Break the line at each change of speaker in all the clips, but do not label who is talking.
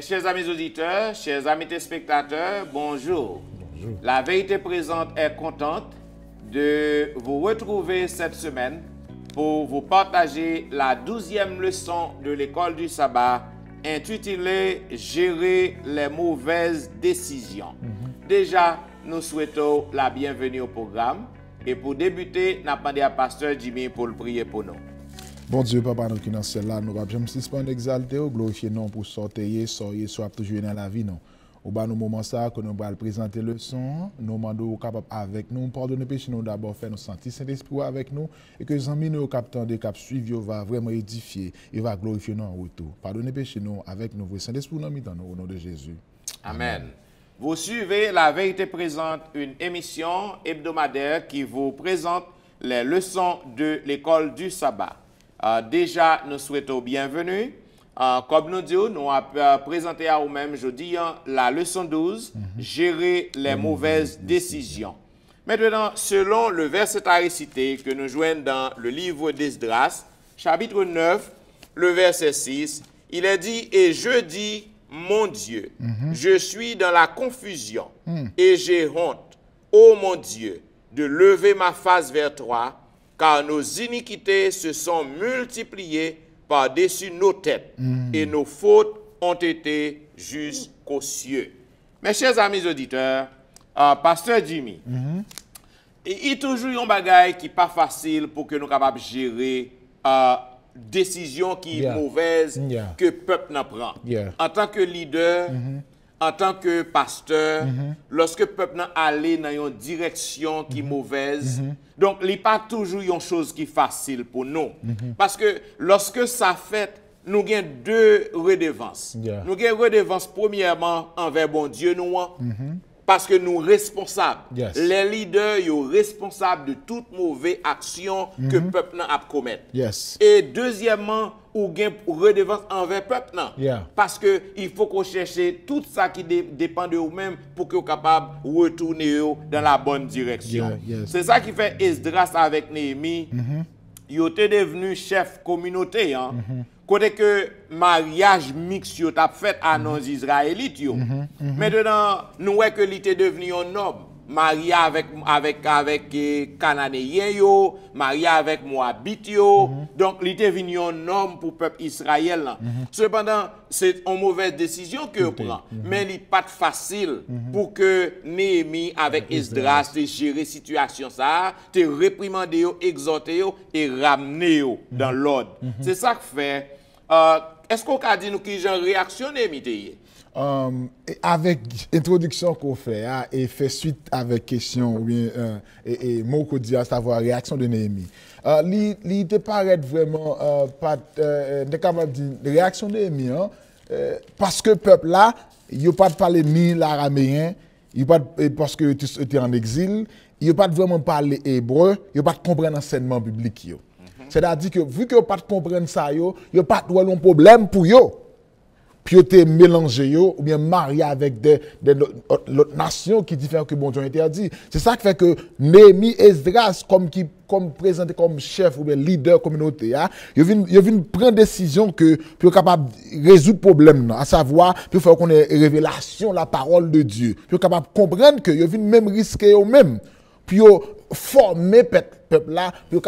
Mes chers amis auditeurs, chers amis téléspectateurs, bonjour.
Bonjour.
La vérité présente est contente de vous retrouver cette semaine pour vous partager la 12e leçon de l'école du sabbat intitulée « Gérer les mauvaises décisions ». Déjà, nous souhaitons la bienvenue au programme et pour débuter, nous demandons à Pasteur Jimmy pour le prier pour nous.
Bon Dieu, Papa, nous qui dans celle-là, nous allons suspendre, exalter, glorifier non pour sortir, soit toujours dans la vie, non. Au bas, nous moment ça, que nous allons présenter le son, nous demandons capable avec nous, pardonner péché nous d'abord, faire nous sentir Saint-Esprit avec nous, et que les amis nous capteurs de cap suivre va vraiment édifier, et va glorifier nous en retour. Pardonnez péché nous avec nous, Saint-Esprit nous dans nous, au nom de Jésus.
Amen. Vous suivez La Vérité Présente, une émission hebdomadaire qui vous présente les leçons de l'école du sabbat. Déjà, nous souhaitons bienvenue. Comme nous disons, nous avons présenté à vous-même jeudi la leçon 12, gérer les mauvaises décisions. Maintenant, selon le verset à réciter que nous joignons dans le livre d'Esdras, chapitre 9, le verset 6, il est dit, « Et je dis, mon Dieu, je suis dans la confusion et j'ai honte, ô mon Dieu, de lever ma face vers toi, car nos iniquités se sont multipliées par-dessus nos têtes, et nos fautes ont été jusqu'aux cieux. » Mes chers amis auditeurs, Pasteur Jimmy, il y a toujours un bagage qui n'est pas facile pour que nous soyons capables de gérer décision qui est mauvaise que le peuple n'en prend. En tant que leader, en tant que pasteur, lorsque le peuple n'a allé dans une direction qui est mauvaise, donc il n'y a pas toujours une chose qui est facile pour nous. Parce que lorsque ça fait, nous avons deux redevances. Nous avons une redevance premièrement envers bon Dieu, nous, parce que nous sommes responsables. Les leaders sont responsables de toute mauvaise action que le peuple a commettre. Et deuxièmement, ou gain redevance envers le peuple. Parce qu'il faut qu'on cherche tout ça qui dépend de vous-même pour que vous soyez capable de retourner dans la bonne direction. C'est ça qui fait Esdras avec Néhémie. Il était devenu chef communauté. Côté que mariage mixte a fait à nos Israélites. Maintenant, nous voyons que il était devenu un homme. Marié avec Cananéen, marié avec Moabite. Donc, il était devenu un homme pour le peuple Israël. Cependant, c'est une mauvaise décision que vous prenez. Mais il n'est pas facile pour que Néhémie avec Esdras te gérer la situation, te réprimander, exhorter et ramener dans l'ordre. C'est ça que fait. Est-ce qu'on a dit nous qui j'ai réactionné, Néhémie?
Avec l'introduction qu'on fait et fait suite avec question ou bien et mot qu'on dit à savoir réaction de Néhémie. Il te paraît vraiment pas capable de dire réaction de Néhémie parce que le peuple là, il n'a pas parlé ni l'araméen, parce que tu es en exil, il n'a pas vraiment parlé hébreu, il n'a pas compris l'enseignement biblique. C'est-à-dire que vu que vous pas comprendre ça, il n'y a pas de problème pour eux. Puis vous êtes mélangé ou bien marié avec l'autre nation qui diffère que bon Dieu interdit. C'est ça qui fait que Néhémie Esdras, comme présenté comme chef ou bien leader communauté, il vient prendre décision que pour être capable de résoudre le problème, à savoir, pour faire qu'on ait révélation la parole de Dieu. Pour être capable de comprendre que il vient même risquer eux-mêmes. Puis former peuple là pour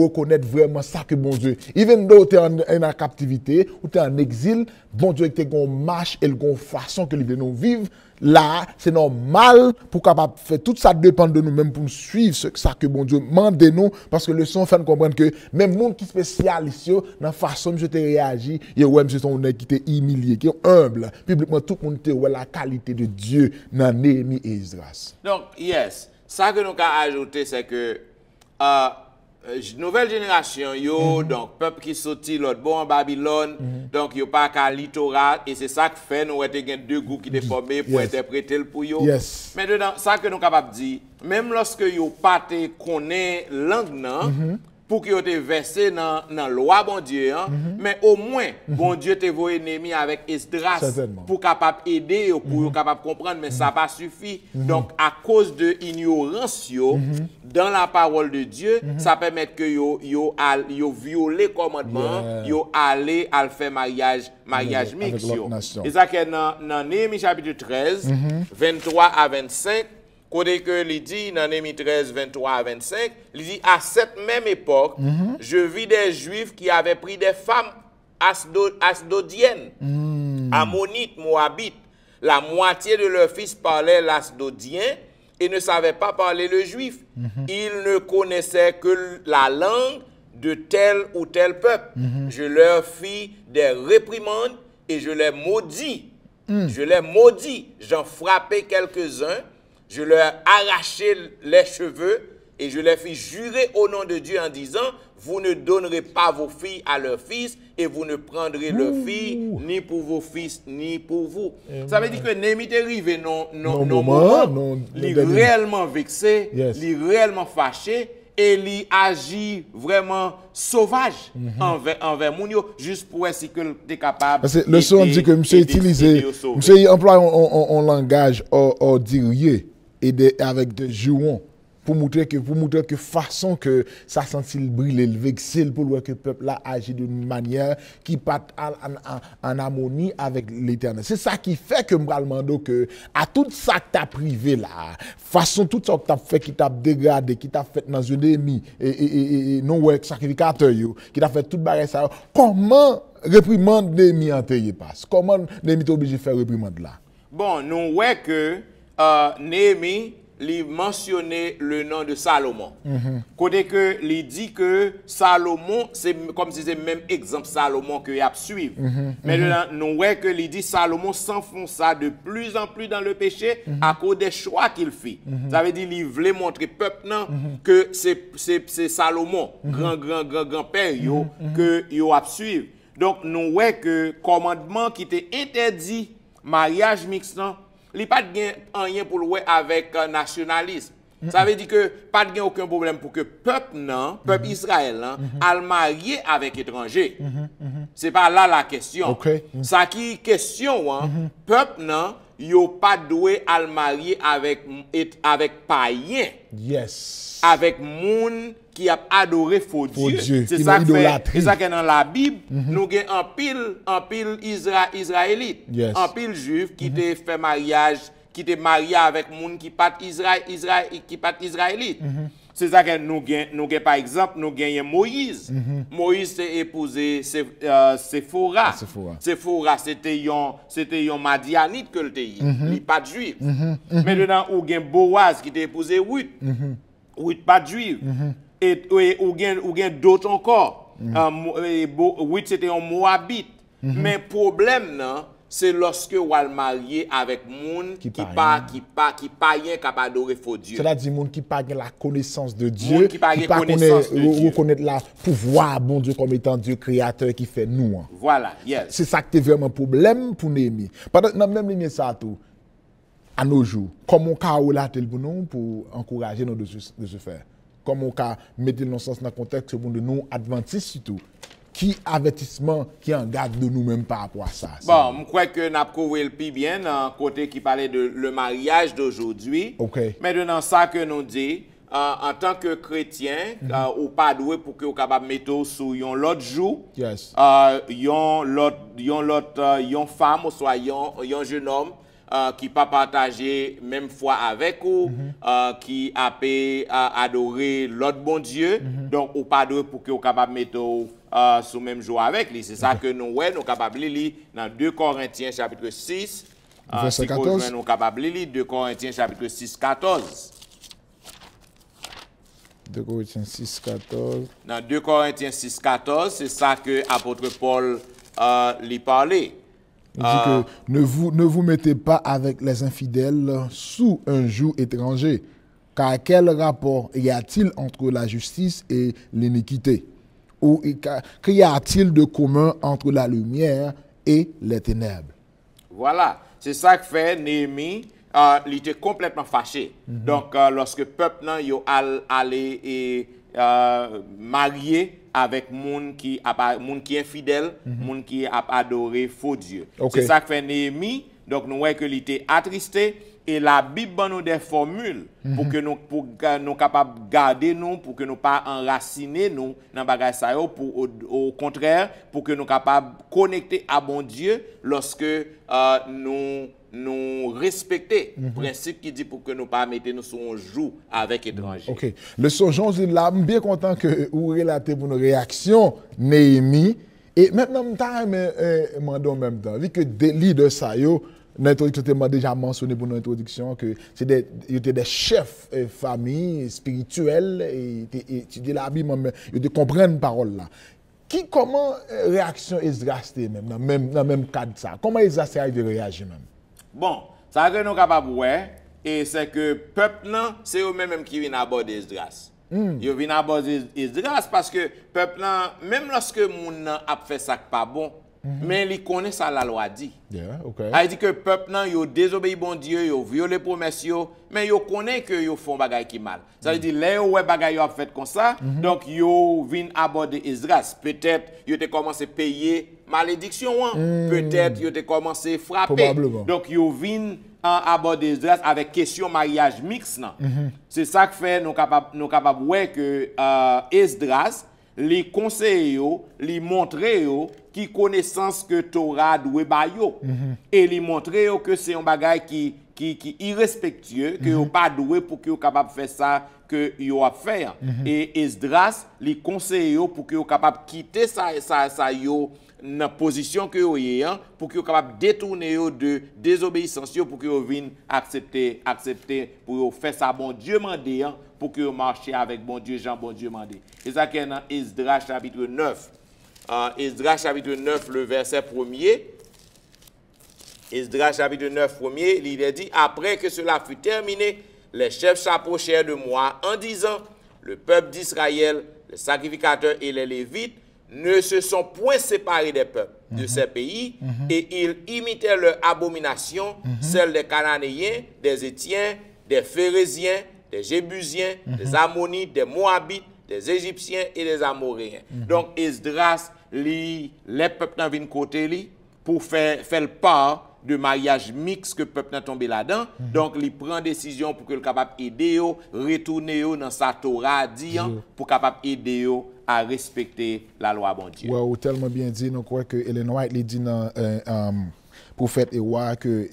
reconnaître vraiment ça que bon Dieu. Even though tu es en captivité ou tu es en exil, bon Dieu te gon marche et une façon que il nous vivre là, c'est normal pour capable faire tout ça dépend de nous-mêmes pour nous suivre ça que bon Dieu demande de nous parce que le son fait comprendre que même monde qui spécialiste dans la façon de réagir, et ouais monsieur son qui était humilié, qui est humble, publiquement tout le monde te ouais la qualité de Dieu dans Néhémie et Esdras.
Donc yes. Ça que nous avons ajouté, c'est que nouvelle génération, donc peuple qui sorti l'autre bon en Babylone, donc il n'y a pas qu'à littoral, et c'est ça que fait nous avons deux groupes qui sont formés pour interpréter le pour eux. Maintenant, ça que nous sommes capables de dire, même lorsque vous ne connaissez pas langue, pour que te versé dans la loi bon Dieu, hein, mais au moins, bon Dieu te voyé Néhémie avec Esdras pour capable aider, pour capable comprendre, mais ça pas suffi. Donc, à cause de ignorance dans la parole de Dieu, ça permet que yo violé le commandement, yo allé à faire mariage mixte. Et ça que dans Néhémie chapitre 13, 23 à 25, côté que il dit dans Néhémie 13, 23 à 25, il dit à cette même époque, je vis des Juifs qui avaient pris des femmes asdodiennes, ammonites, moabites. La moitié de leurs fils parlaient l'asdodien et ne savaient pas parler le juif. Ils ne connaissaient que la langue de tel ou tel peuple. Je leur fis des réprimandes et je les maudis. Je les maudis. J'en frappai quelques-uns. Je leur arrachai les cheveux et je les fis jurer au nom de Dieu en disant, vous ne donnerez pas vos filles à leurs fils et vous ne prendrez leurs filles ni pour vos fils ni pour vous. Ça veut dire que Néhémie est arrivé non moment, il est réellement vexé, il est réellement fâché et il agit vraiment sauvage envers Mounio, juste pour essayer que tu es capable.
Parce que le son dit que monsieur utilisé, monsieur emploie un langage ordurier et avec des jurons pour montrer que façon que ça sent brûler le vexé pour voir que le peuple là agit d'une manière qui part en harmonie avec l'Éternel. C'est ça qui fait que me demande que à tout ça que tu as privé là, façon tout ça que tu as fait qui t'a dégradé, qui t'a fait dans une ennemi et non ouais sacrificateur qui t'a fait toute bagarre ça. Comment réprimande Néhémie en passe? Comment Néhémie est obligé de faire réprimande là?
Bon, nous voyons que Néhémie il mentionnait le nom de Salomon. Côté que il dit que Salomon, c'est comme si c'est le même exemple Salomon que il a suivi. Mais nous voyons que il dit Salomon s'enfonça de plus en plus dans le péché à cause des choix qu'il fit. Ça veut dire qu'il voulait montrer peuple que c'est Salomon, grand-père que il a suivi. Donc nous voyons que commandement qui était interdit mariage mixte, il n'y a pas de rien pour le avec nationalisme. Ça veut dire que pas de aucun problème pour que peuple Israël al marier avec étranger. C'est pas là la question. Ça qui question peuple yo pas doué al marier avec païen.
Yes.
Avec moun qui a adoré faux Dieu. C'est ça que dans la Bible, nous avons en pile Israélite, en pile juif qui te fait mariage, qui te marié avec moun qui pas israélite. C'est ça que nous avons par exemple, nous avons Moïse. Moïse s'est épousé Séphora. Séphora, c'était un Madianite que le pays, il pas de juif. Maintenant, nous avons Boaz qui t'a épousé Ruth. Ruth pas de juif. Et ou gen d'autres encore. Oui, c'était un Moabite. Mais problème c'est lorsque on va marier avec moun qui pas capable adorer faux Dieu.
C'est-à-dire moun qui pas la connaissance de Dieu, qui pas reconnaître la pouvoir bon Dieu comme étant Dieu créateur qui fait nous.
Voilà, yes.
C'est ça qui est vraiment problème pour Néhémie. Pendant même ligne ça tout à nos jours, comment on la pour nous pour encourager nous de se faire. Comment on mettre dans sens dans le contexte pour nous adventistes surtout. Qui avertissement qui en garde de nous-mêmes par rapport à ça?
Bon, je crois que nous avons couvert le plus bien dans côté qui parlait de le mariage d'aujourd'hui. Maintenant, ça que nous dit, en tant que chrétien, ou pas doué pour que vous capable mettre sur l'autre jour, yon femme ou soit yon jeune homme qui pas partager même foi avec vous, qui a adoré l'autre bon Dieu, donc ou pas doué pour que vous capable mettre sous même jour avec lui. C'est ça que nous sommes capables de lire dans 2 Corinthiens chapitre 6.
Verset 14.
Nous capables de lire 2 Corinthiens chapitre 6, 14.
2 Corinthiens 6, 14.
Dans 2 Corinthiens 6, 14, c'est ça que l'apôtre Paul lui parlait.
Il dit que ne vous mettez pas avec les infidèles sous un joug étranger, car quel rapport y a-t-il entre la justice et l'iniquité? Ou qu'y a-t-il de commun entre la lumière et les ténèbres?
Voilà, c'est ça que fait Néhémie. Il était complètement fâché. Donc, lorsque le peuple allait marié avec moun qui est infidèle, moun qui a adoré faux Dieu. C'est ça que fait Néhémie. Donc nous voyons que il était attristé et la Bible donne nous des formules pour que nous capables de garder nous, pour que nous pas enraciner nous dans bagage ça au contraire pour que nous capables de connecter à bon Dieu lorsque nous respecter le principe qui dit pour que nous pas mettre nous sur un joug avec étrangers.
OK. Le songeons là, je suis bien content que vous relatez pour nos réactions Néhémie et maintenant je m'en même temps vu que des leaders ça yo l'introduction tu déjà mentionné pour l'introduction que c'est des chefs famille spirituels et étudier la Bible mais ils comprennent parole là. Comment réaction Esdras même dans même cadre ça. Comment Esdras a réagi même?
Bon, ça que nous capable ouais et c'est que peuple là c'est eux même qui viennent aborder Esdras. Ils viennent aborder Esdras parce que peuple là même lorsque moun a fait ça pas bon mais ils connaissent ça la loi dit.
Yeah, okay.
Il dit que peuple nan yo désobéi bon Dieu, yo violé promesse yo, mais yo connaît que yo font bagay qui mal. Ça veut dire les ouais bagay yo a fait comme ça, donc yo vinn aborder Esdras. Peut-être yo te commencé payer malédiction peut-être yo te commencé frapper. Donc yo vinn aborder Esdras avec question mariage mixte nan. C'est ça que fait nous capable ouais que Esdras les conseils yo, les montrer yo qui connaissance que Torah doit ba yo et les montrer yo que c'est un bagage qui irrespectueux que yo pas doué pour que yo capable faire ça que yo a faire et Esdras les conseils yo pour que yo capable quitter ça yo dans position que yo y pour que yo capable détourner yo de désobéissance yo pour que yo vienne accepter pour yo faire ça bon Dieu mandé pour que vous marchiez avec bon Dieu, Jean, bon Dieu mandé. Et ça qui est dans Esdras chapitre 9. Esdras chapitre 9, le verset 1er. Esdras chapitre 9, 1er, il est dit, après que cela fut terminé, les chefs s'approchèrent de moi en disant, le peuple d'Israël, les sacrificateurs et les Lévites ne se sont point séparés des peuples de ces pays et ils imitaient leurs abominations, celles des Cananéens, des Étiens, des Phérésiens, des Jébusiens, des Ammonites, des Moabites, des Égyptiens et des Amoréens. Donc, Esdras, les peuples viennent côté pour faire le part de mariage mixte que le peuple est tombé là-dedans. Donc, il prend décision pour que le capable aider, retourner dans sa Torah, pour capable aider à respecter la loi bon Dieu.
Ouais, tellement bien dit, nous croyons que Ellen White l'a dit dans prophète et roi que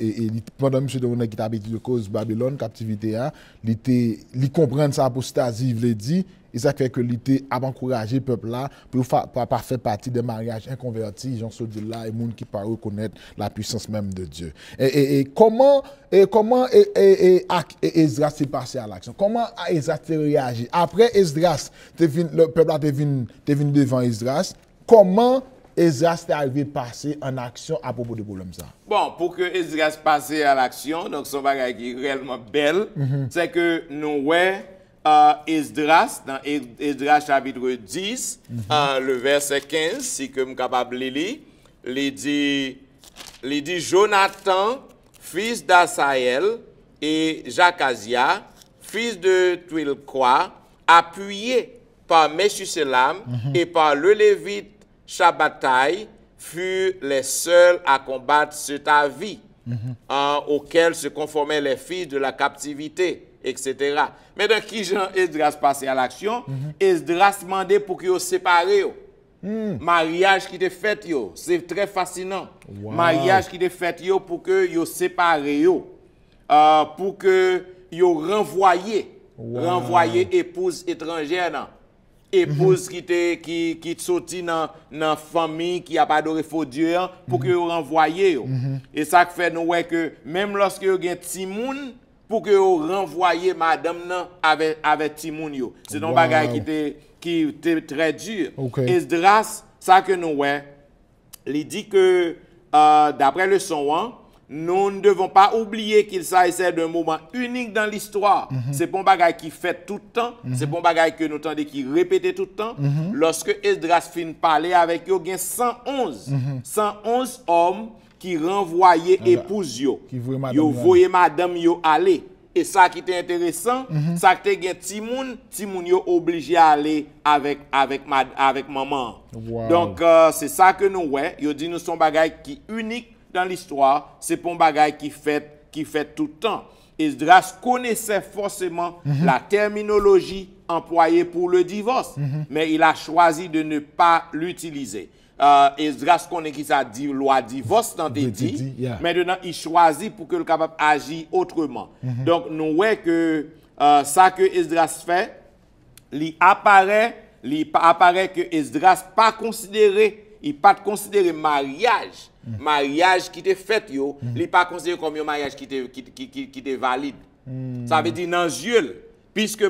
pendant monsieur de qui habité de cause Babylone captivité il comprend ça apostasie il veut dire et ça fait que il a encouragé peuple là pour pas faire partie des mariages inconvertis gens se dit là et monde qui pas reconnaître la puissance même de Dieu et comment Esdras s'est passé à l'action comment Esdras a réagi après Esdras le peuple a devenu devant Esdras comment Esdras est arrivé passer en action à propos de problème ça.
Bon, pour que Esdras passe à l'action, donc son bagage qui est réellement belle, c'est que nous voyons Esdras, dans Esdras chapitre 10, le verset 15, si que je suis capable de lire, il dit Jonathan, fils d'Asaël, et Jacazia, fils de Tuilkwa, appuyé par Meshuselam et par le Lévite Shabbatai furent les seuls à combattre cet avis auquel se conformaient les fils de la captivité, etc. Mais dans qui Jean Esdras passait à l'action, Esdras demandait pour qu'ils se séparent. Mariage qui était fait, c'est très fascinant. Mariage qui était fait pour que vous séparent, pour que vous renvoyez épouse étrangère. Non? Épouse qui sorti dans la famille qui a pas adoré faux Dieu pour que vous renvoyez. Et ça fait nous que même lorsque vous avez Timoun pour que vous renvoyez madame avec Timoun c'est un bagage qui était très dur. Esdras ça que nous il dit que d'après le son nous ne devons pas oublier qu'il s'agissait d'un moment unique dans l'histoire. C'est pas un bagage qui fait tout le temps. C'est pas un bagage que nous entendons qui répétait tout le temps. Lorsque Esdras fin parler avec eux, il y a 111 hommes qui renvoyaient épouse yo. Yo voyaient madame yo aller. et ça qui était intéressant, ça que t'es Timoun yo obligé à aller avec maman.
Wow.
Donc c'est ça que nous ouais, yo dit nous son bagay qui unique dans l'histoire, c'est pour un bagay qui fait tout le temps. Esdras connaissait forcément la terminologie employée pour le divorce, mais il a choisi de ne pas l'utiliser. Esdras connaît qui ça dit loi divorce dans des dit,
yeah.
Maintenant il choisit pour que le capable agir autrement. Donc nous voyons que ça que Esdras fait, il apparaît que Esdras pas considéré, il pas considéré mariage. Mariage qui était fait yo, il pas considéré comme un mariage qui était valide. Ça veut dire dans yeux puisque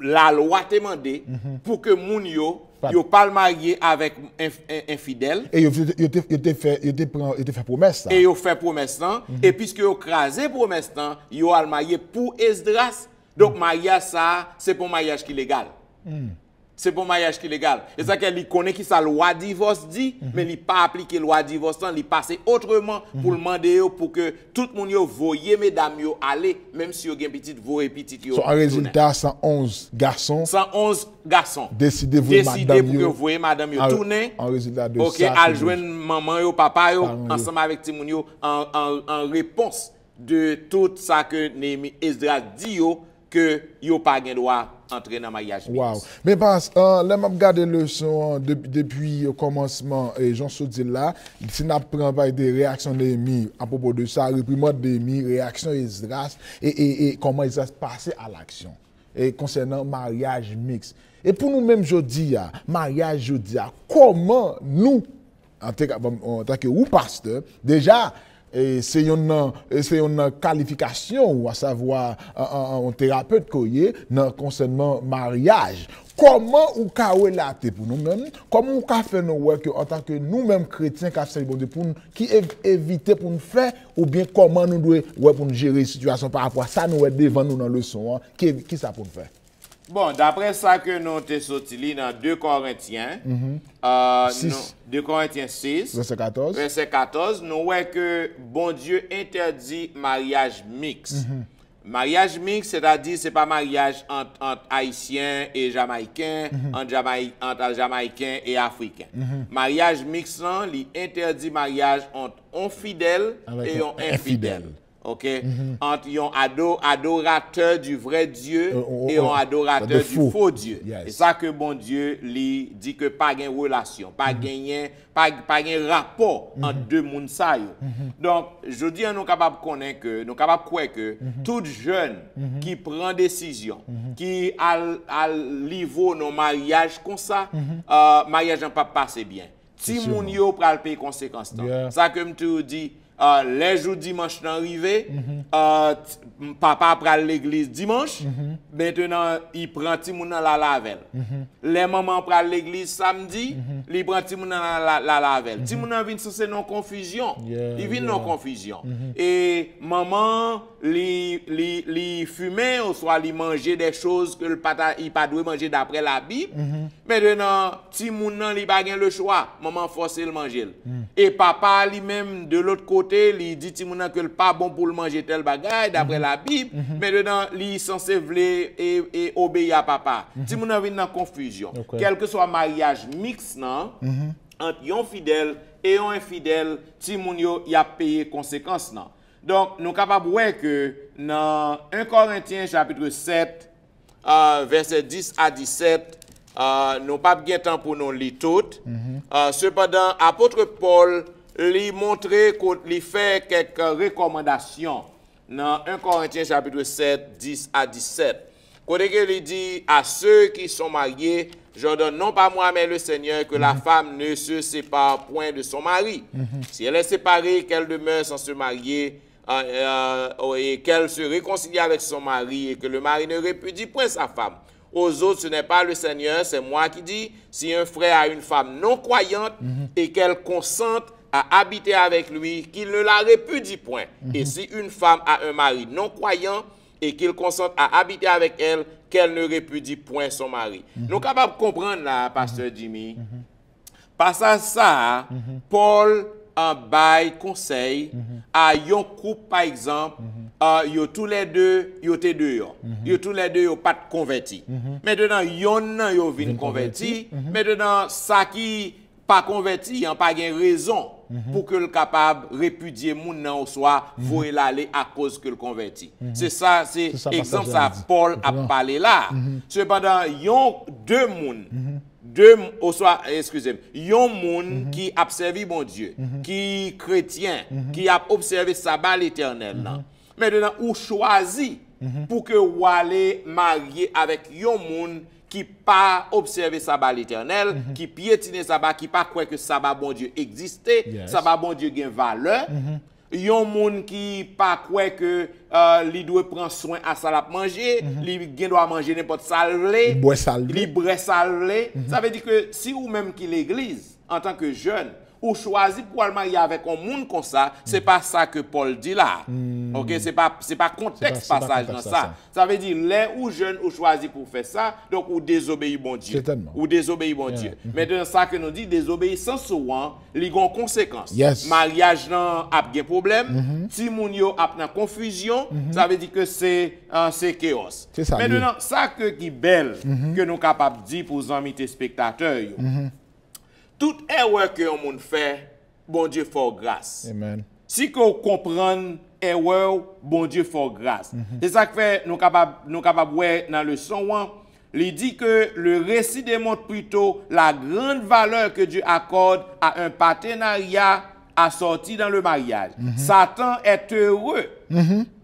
la loi te demandé pour que moun yo pas marié avec infidèle.
Et il fait promesse ça.
Et il fait promesse et puisque il crasé promesse il a marié pour Esdras. Donc mariage ça c'est pour mariage qui légal. C'est pour mariage qui est légal. Et ça qu'il connaît qui sa loi divorce dit, mais il pas appliqué loi divorce, il passe autrement pour le demander pour que tout le monde voye mesdames yo aller, même si yo gen petite voye petite yo.
En résultat 111 garçons.
111 garçons.
Décidé pour
que voyer madame yo tourner.
En résultat de
OK,
ça.
al joindre maman yo, papa yo ensemble avec ti moun yo en réponse de tout ça que Néhémie Esdras dit yo que yo pas gen droit entrer dans le mariage.
Wow. Mais parce que là, je regarde les leçons depuis le commencement, et Jean Soudil là, si nous prenons des réactions de Néhémie à propos de ça, réprimande de Néhémie, réaction Esdras, et comment Esdras passé à l'action. Et concernant mariage mixte. Et pour nous-mêmes, je dis, mariage, je dis, comment nous, en tant que ou pasteur, déjà, c'est une qualification, ou à savoir un thérapeute concernant mariage. Comment ou ka relater pour nous-mêmes, comment ou ka faire nos work en tant que nous-mêmes chrétiens qui éviter pour nous faire, ou bien comment nous devons pour nous gérer la situation par rapport à ça, nous devant nous dans le leçon, qui ça pour nous faire?
Bon, d'après ça que nous avons sorti dans 2 Corinthiens, 2 Corinthiens 6, verset 14, nous voyons que bon Dieu interdit mariage mixte. Mariage mixte, c'est-à-dire c'est pas mariage entre Haïtiens et Jamaïcains, entre Jamaïcains et Africains. Mariage mixte, il interdit mariage entre un fidèle et un infidèle. OK? Entre un adorateur du vrai Dieu et un adorateur du faux Dieu.
Yes.
Et ça que bon Dieu lui dit que pas de relation, pas de rapport entre deux mondes ça yo. Donc, je dis nous capable connaître que nous capable croire que tout jeune qui prend décision, qui à niveau nos mariage comme ça, mariage n'a pas passé bien. Si moun yo pral payer conséquences. Ça que me te dit les jours dimanche arrivé, papa pral l'église dimanche, maintenant il prend ti moun dans la lavel. Les mamans pral l'église samedi, il prend ti moun dans la lavel. Ti moun vinn c'est non confusion. Il vient non confusion. Et maman li fumer ou soit li manger des choses que le papa il pas doit manger d'après la Bible. Maintenant ti moun nan li pas gen le choix, maman force le manger. Et papa lui-même de l'autre côté il dit ti moun nan que le pas bon pour le manger tel bagage d'après la Bible. Maintenant li censé vle et obéir à papa. Ti moun nan vinn dans confusion. Quel que soit mariage mixte nan entre un fidèle et un infidèle, ti moun yo y a payé conséquences nan. Donc nous capable voir que dans 1 Corinthiens chapitre 7 verset 10 à 17 nous pas bien temps pour nous lire tout. Cependant apôtre Paul lui montrer qu'il fait quelques recommandations dans 1 Corinthiens chapitre 7 10 à 17. Côté que il dit à ceux qui sont mariés, j'ordonne non pas moi mais le Seigneur que la femme ne se sépare point de son mari. Si elle est séparée, qu'elle demeure sans se marier et qu'elle se réconcilie avec son mari et que le mari ne répudie point sa femme. Aux autres, ce n'est pas le Seigneur, c'est moi qui dis, si un frère a une femme non croyante et qu'elle consente à habiter avec lui, qu'il ne la répudie point. Et si une femme a un mari non croyant et qu'il consente à habiter avec elle, qu'elle ne répudie point son mari. Nous sommes capables de comprendre là, pasteur Jimmy. Parce à ça, Paul en bail conseil à un couple, par exemple, yo tous les deux, yo te dehors. Yo tous les deux, yo pas converti. Maintenant, yon nan yo vin converti. Maintenant, ça qui pas converti, yon pas gen raison pour que le capable répudier moun nan ou soit voyer l'aller à cause que le converti. C'est ça, c'est exemple ça Paul a parlé là. Cependant, yon deux moun yon moun qui a observé bon Dieu, qui chrétien, qui a observé sabbat l'éternel. Maintenant, ou choisi pour que ou allez marier avec yon moun qui pas observé sabbat l'éternel, qui piétine sabbat, qui pas croire que sabbat bon Dieu existait, sabbat bon Dieu gagne valeur. Yon moun qui pas croire que li doit prendre soin à ça la manger, li doit manger n'importe salvé, li boire salvé. Ça veut dire que si ou même qui l'église en tant que jeune ou choisi pour aller marier avec un monde comme ça, c'est pas ça que Paul dit là. OK, c'est pas contexte passage dans ça. Ça veut dire les ou jeunes ou choisi pour faire ça, donc ou désobéir bon Dieu. Ou désobéir bon Dieu. Mais dans ça que nous dit désobéissance souvent, li gon conséquence. Mariage nan a gen problème, si moun yo a nan confusion, ça veut dire que c'est chaos. Maintenant ça que qui belle que nous capable dire pour amis spectateurs yo. Toute erreur que un monde fait, bon Dieu fait grâce.
Amen.
Si qu'on comprend erreur, bon Dieu fait grâce. C'est ça que fait nous capable ouais dans le son il dit que le récit démontre plutôt la grande valeur que Dieu accorde à un partenariat assorti dans le mariage. Satan est heureux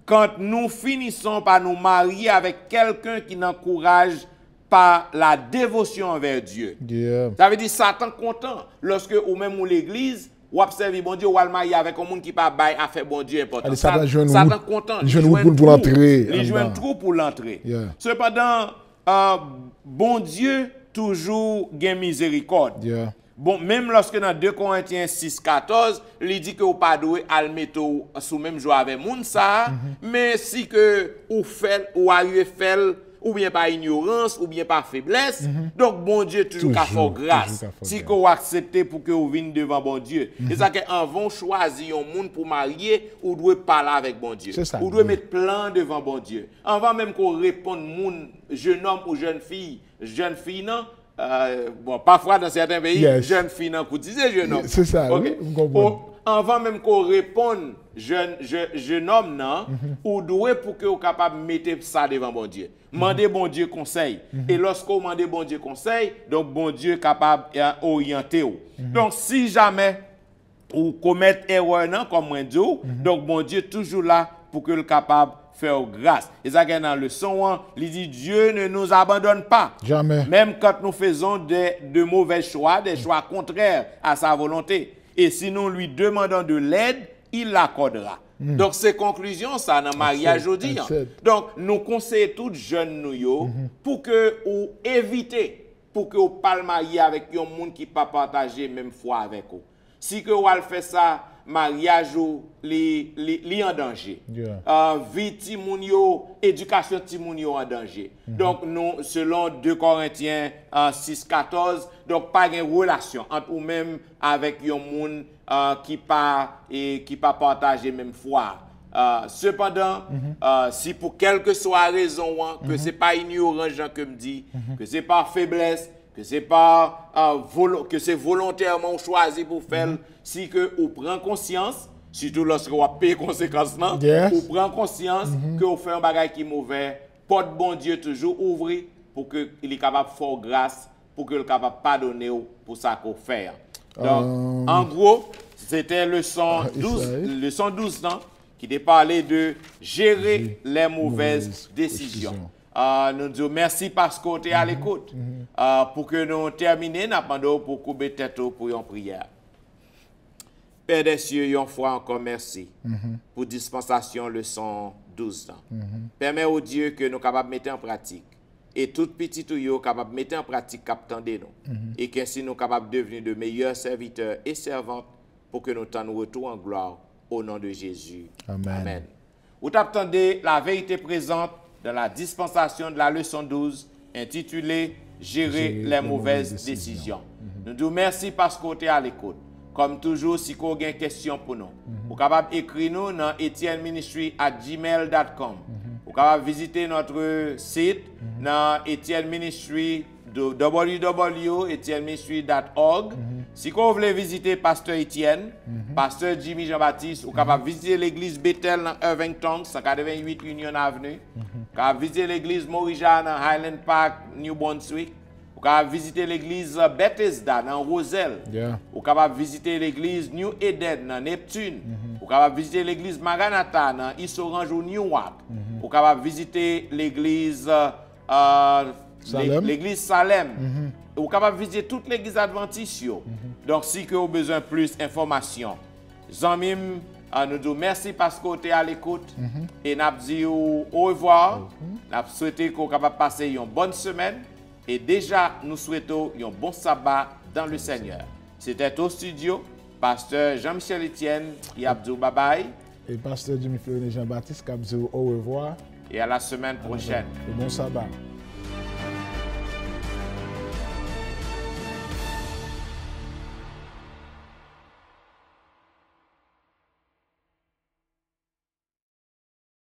quand nous finissons par nous marier avec quelqu'un qui n'encourage par la dévotion envers Dieu. Ça veut dire Satan content lorsque ou même ou l'église ou observe bon Dieu ou al marier avec un monde qui pas bail à faire bon Dieu important. Satan content. Il joue pour l'entrée. Il joue un trou pour l'entrée. Cependant bon Dieu toujours gain miséricorde. Bon, même lorsque dans 2 Corinthiens 6:14, il dit que vous pas doué al mettre sous même joie avec moun ça, mais si que ou fait ou arrive fait ou bien par ignorance, ou bien par faiblesse. Donc, bon Dieu toujours qu'à faire grâce. Si vous acceptez pour que vous veniez devant bon Dieu. C'est ça qu'en vont choisir un monde pour marier, ou doit parler avec bon Dieu. Ou doit mettre plan devant bon Dieu. Avant même qu'on réponde, jeune homme ou jeune fille non, bon, parfois dans certains pays, jeune fille non, vous disiez jeune homme. C'est ça, okay. Avant même qu'on réponde, jeune homme, non, ou doit pour que vous capable de mettre ça devant bon Dieu. Mandez bon Dieu conseil. Et lorsque vous demandez bon Dieu conseil, donc bon Dieu est capable d'orienter. Donc si jamais vous commettez erreur, non, comme moi dit, donc bon Dieu est toujours là pour que le capable faire grâce. Et ça dans le son, il dit Dieu ne nous abandonne pas. Jamais. Même quand nous faisons de mauvais choix, des choix contraires à sa volonté. Et si nous lui demandons de l'aide, il l'accordera. Donc, c'est conclusion, ça, dans le mariage aujourd'hui. Donc, nous conseillons tous jeunes nous pour que vous évitez, pour que vous ne pas marier avec un monde qui ne pas partager même foi avec vous. Si que vous faites ça, mariage ou li en danger. Vie timounio, éducation timounio en danger. Donc nous selon 2 Corinthiens 6:14, donc pas de relation entre ou même avec un monde qui pas partager même foi. Cependant, si pour quelque soit raison que c'est pas ignorant Jean que me dit, que c'est pas faiblesse, que c'est pas que c'est volontairement choisi pour faire, si que vous prenez conscience, surtout lorsque vous payez conséquences, vous prenez conscience que vous faites un bagage qui est mauvais, porte bon Dieu toujours ouvrir pour qu'il est capable de faire grâce, pour qu'il est capable de pardonner pour ça qu'on fait. Donc, en gros, c'était le 112 ans qui te parlait de gérer les mauvaises décisions. Nous disons merci parce que tu es à l'écoute. Pour que nous terminions, nous demandons pour couper tête pour une prière. Père des cieux, une fois encore merci pour dispensation leçon 12 ans. Permets au Dieu que nous sommes capables de mettre en pratique. Et tout petit ou yo capable de mettre en pratique captant de nous. Et qu'ainsi nous sommes capables de devenir de meilleurs serviteurs et servantes pour que nous t'en retour en gloire au nom de Jésus. Amen. Vous attendez la vérité présente dans la dispensation de la leçon 12 intitulée Gérer les mauvaises décisions. Nous disons merci parce que tu es à l'écoute. Comme toujours, si vous avez une question pour nous, vous êtes capable d'écrire nous dans etienneministry@gmail.com. Vous êtes capable de visiter notre site dans etienneministry www.etienneministry.org. Si vous voulez visiter Pasteur Etienne, Pasteur Jimmy Jean-Baptiste, vous êtes capable de visiter l'église Bethel dans Irvington, 188 Union Avenue. Vous êtes capable de visiter l'église Morija dans Highland Park, New Brunswick. Vous êtes capable de visiter l'église Bethesda dans Roselle. Vous êtes capable de visiter l'église New Eden dans Neptune. Vous êtes capable de visiter l'église Maranatha dans East Orange ou Newark. Vous êtes capable de visiter l'église Salem. Vous êtes capable de visiter toute l'église adventiste. Donc, si vous avez besoin de plus d'informations, Zanmim, nous disons merci parce que vous êtes à l'écoute. Et nous disons au revoir. Nous souhaitons que vous soyez capable de passer une bonne semaine. Et déjà, nous souhaitons un bon sabbat dans le Seigneur. C'était au studio, Pasteur Jean-Michel Etienne qui a dit bye bye.
Et Pasteur Jimmy Fleury Jean-Baptiste qui a dit au revoir.
Et à la semaine prochaine.
Bon sabbat.